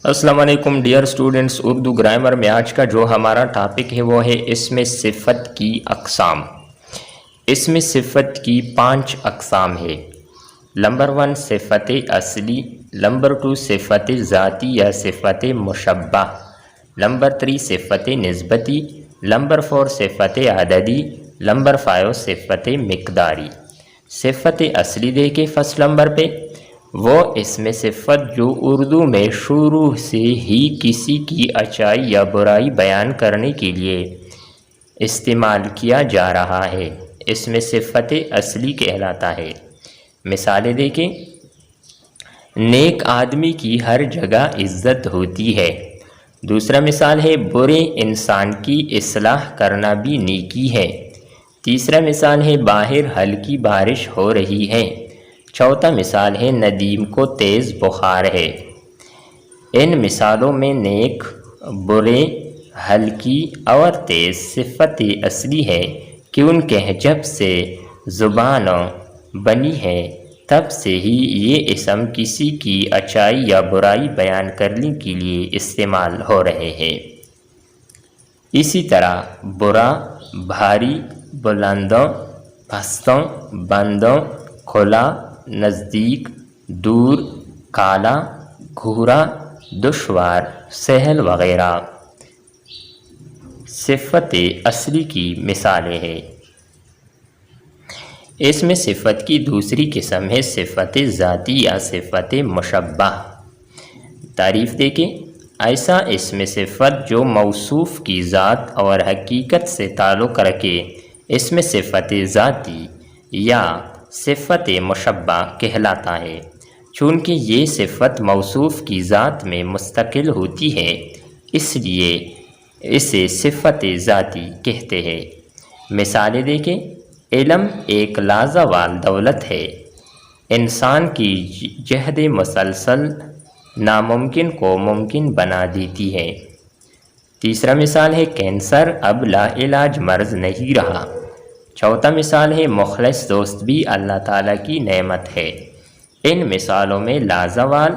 السلام علیکم dear students, Urdu grammar میں آج کا جو ہمارا ٹاپک ہے وہ ہے اسم صفت کی اقسام۔ اسم صفت کی 5 اقسام ہے۔ نمبر 1 صفت اصلی، نمبر 2 صفت ذاتی یا صفت مشبہ، نمبر 3 صفت نسبتی، نمبر 4 صفت عددی، نمبر 5 صفت مقداری۔ صفت اصلی دیکھیں فرسٹ نمبر پہ، وہ اسم صفت جو اردو میں شروع سے ہی کسی کی اچائی یا برائی بیان کرنے کے لیے استعمال کیا جا رہا ہے، اسم صفت اصلی کہلاتا ہے۔ مثالیں دیکھیں، نیک آدمی کی ہر جگہ عزت ہوتی ہے۔ دوسرا مثال ہے، برے انسان کی اصلاح کرنا بھی نیکی ہے۔ تیسرا مثال ہے، باہر ہلکی بارش ہو رہی ہے۔ چوتھا مثال ہے، ندیم کو تیز بخار ہے۔ ان مثالوں میں نیک، برے، ہلکی اور تیز صفت اصلی ہے کہ ان کے جب سے زبان بنی ہے تب سے ہی یہ اسم کسی کی اچائی یا برائی بیان کرنے کے لیے استعمال ہو رہے ہیں۔ اسی طرح برا، بھاری، بلندوں، پستوں، بندوں، کھلا، نزدیک، دور، کالا، گھورا، دشوار، سہل وغیرہ صفت اصلی کی مثالیں ہیں۔ اسم صفت کی دوسری قسم ہے صفت ذاتی یا صفت مشبہ۔ تعریف دیکھیں، ایسا اسم صفت جو موصوف کی ذات اور حقیقت سے تعلق رکھے اسم صفت ذاتی یا صفت مشبہ کہلاتا ہے۔ چونکہ یہ صفت موصوف کی ذات میں مستقل ہوتی ہے اس لیے اسے صفت ذاتی کہتے ہیں۔ مثالیں دیکھیں، علم ایک لازوال دولت ہے، انسان کی جہد مسلسل ناممکن کو ممکن بنا دیتی ہے۔ تیسرا مثال ہے، کینسر اب لا علاج مرض نہیں رہا۔ چوتھا مثال ہے، مخلص دوست بھی اللہ تعالیٰ کی نعمت ہے۔ ان مثالوں میں لازوال،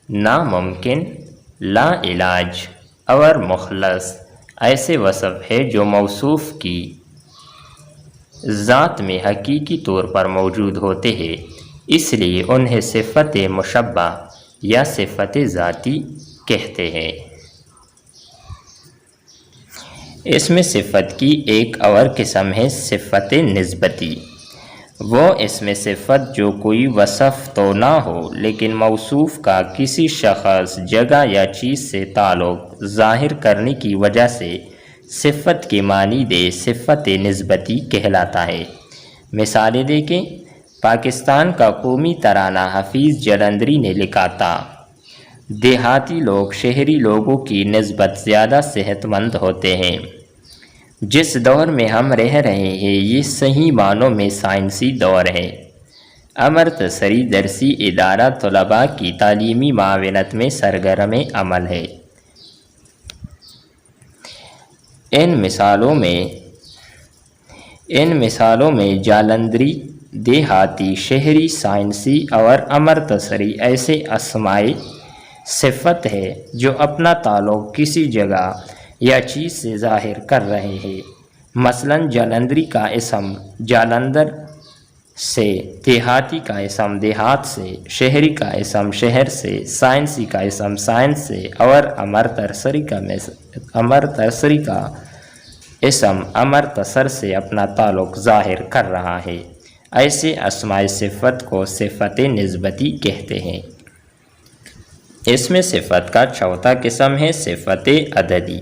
ناممکن، لا علاج اور مخلص ایسے وصف ہیں جو موصوف کی ذات میں حقیقی طور پر موجود ہوتے ہیں، اس لیے انہیں صفت مشبہ یا صفت ذاتی کہتے ہیں۔ اسم صفت کی ایک اور قسم ہے صفت نسبتی۔ وہ اسم صفت جو کوئی وصف تو نہ ہو لیکن موصوف کا کسی شخص، جگہ یا چیز سے تعلق ظاہر کرنے کی وجہ سے صفت کے معنی دے صفت نسبتی کہلاتا ہے۔ مثالیں دیکھیں، پاکستان کا قومی ترانہ حفیظ جلندری نے لکھا تھا، دیہاتی لوگ شہری لوگوں کی نسبت زیادہ صحت مند ہوتے ہیں۔ جس دور میں ہم رہ رہے ہیں یہ صحیح معنوں میں سائنسی دور ہے۔ امرتسری درسی ادارہ طلباء کی تعلیمی معاونت میں سرگرم عمل ہے۔ ان مثالوں میں جالندری دیہاتی، شہری، سائنسی اور امرتسری ایسے اسمائی صفت ہے جو اپنا تعلق کسی جگہ یا چیز سے ظاہر کر رہے ہیں۔ مثلاً جالندری کا اسم جالندر سے، دیہاتی کا اسم دیہات سے، شہری کا اسم شہر سے، سائنسی کا اسم سائنس سے اور امرتسری کا اسم امرتسر سے اپنا تعلق ظاہر کر رہا ہے۔ ایسے اسماء صفت کو صفت نسبتی کہتے ہیں۔ اسم صفت کا چوتھا قسم ہے صفت عددی۔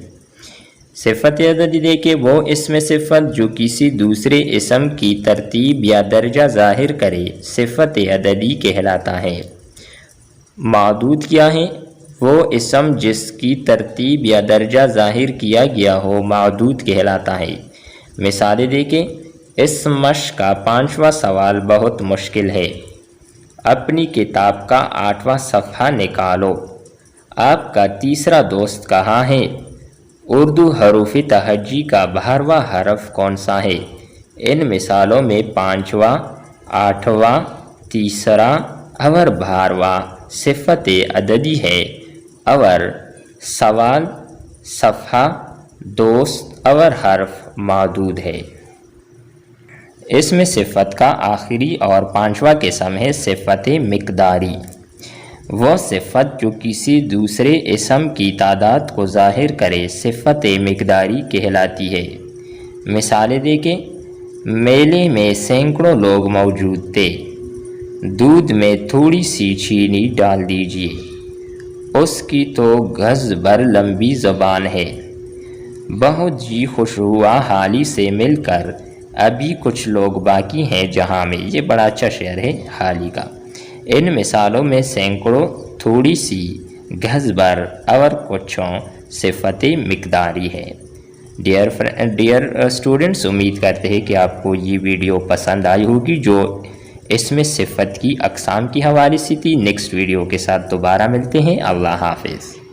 صفت عددی دیکھیں، وہ اسم صفت جو کسی دوسرے اسم کی ترتیب یا درجہ ظاہر کرے صفت عددی کہلاتا ہے۔ معدود کیا ہے؟ وہ اسم جس کی ترتیب یا درجہ ظاہر کیا گیا ہو معدود کہلاتا ہے۔ مثالیں دیکھیں، اس مشق کا 5واں سوال بہت مشکل ہے، اپنی کتاب کا 8واں صفحہ نکالو، آپ کا تیسرا دوست کہاں ہے، اردو حروف تہجی کا 12واں حرف کون سا ہے۔ ان مثالوں میں 5واں، 8واں، تیسرا اور 12واں صفت عددی ہے اور سوال صفحہ دوست اور حرف معدود ہے۔ اس میں صفت کا آخری اور پانچواں قسم ہے صفت مقداری۔ وہ صفت جو کسی دوسرے اسم کی تعداد کو ظاہر کرے صفت مقداری کہلاتی ہے۔ مثالیں دیکھیں، میلے میں سینکڑوں لوگ موجود تھے، دودھ میں تھوڑی سی چینی ڈال دیجیے، اس کی تو گز بھر لمبی زبان ہے، بہت جی خوش ہوا حالی سے مل کر، ابھی کچھ لوگ باقی ہیں جہاں میں۔ یہ بڑا اچھا شعر ہے حالی کا۔ ان مثالوں میں سینکڑوں، تھوڑی سی، گز بھر اور کچھوں صفت مقداری ہے۔ ڈیئر اسٹوڈنٹس، امید کرتے ہیں کہ آپ کو یہ ویڈیو پسند آئی ہوگی جو اس میں صفت کی اقسام کی حوالے سے تھی۔ نیکسٹ ویڈیو کے ساتھ دوبارہ ملتے ہیں۔ اللہ حافظ۔